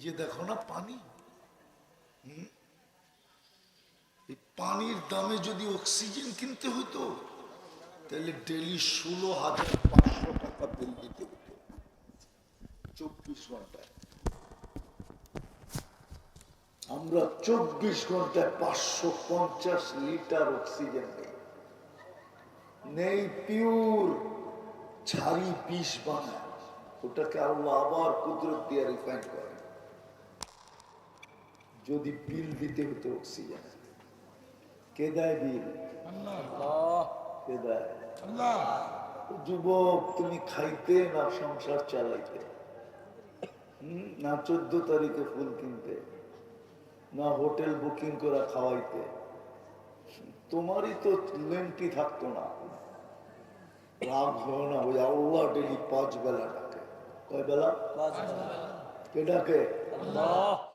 যে দেখো না পানি, এই পানির দামে যদি অক্সিজেন কিনতে হতো তাহলে ডেলি 16,500 টাকা বিল দিতে হতো 24 ঘন্টায়। আমরা 24 ঘন্টায় 550 লিটার অক্সিজেন নেই, নেই পিওর, ছাড়ি বিষ বানায়, ওটাকে আল্লাহ আবার কুদরত দিয়ে রিফাইন করে। যদি বিল দিতে হতো অক্সিজেন, কে দেয় বিল? কে দেয়? যুবক, তুমি খাইতে না সংসার চালাইতে, না 14 তারিখে ফুল কিনতে, না হোটেল বুকিং করে খাওয়াইতে, তোমারই তো লেন্টি থাকতো না। রাগ হয় না, ওই আল্লাহ ডেলি 5 বেলা ডাকে। কয় বেলা? কে ডাকে?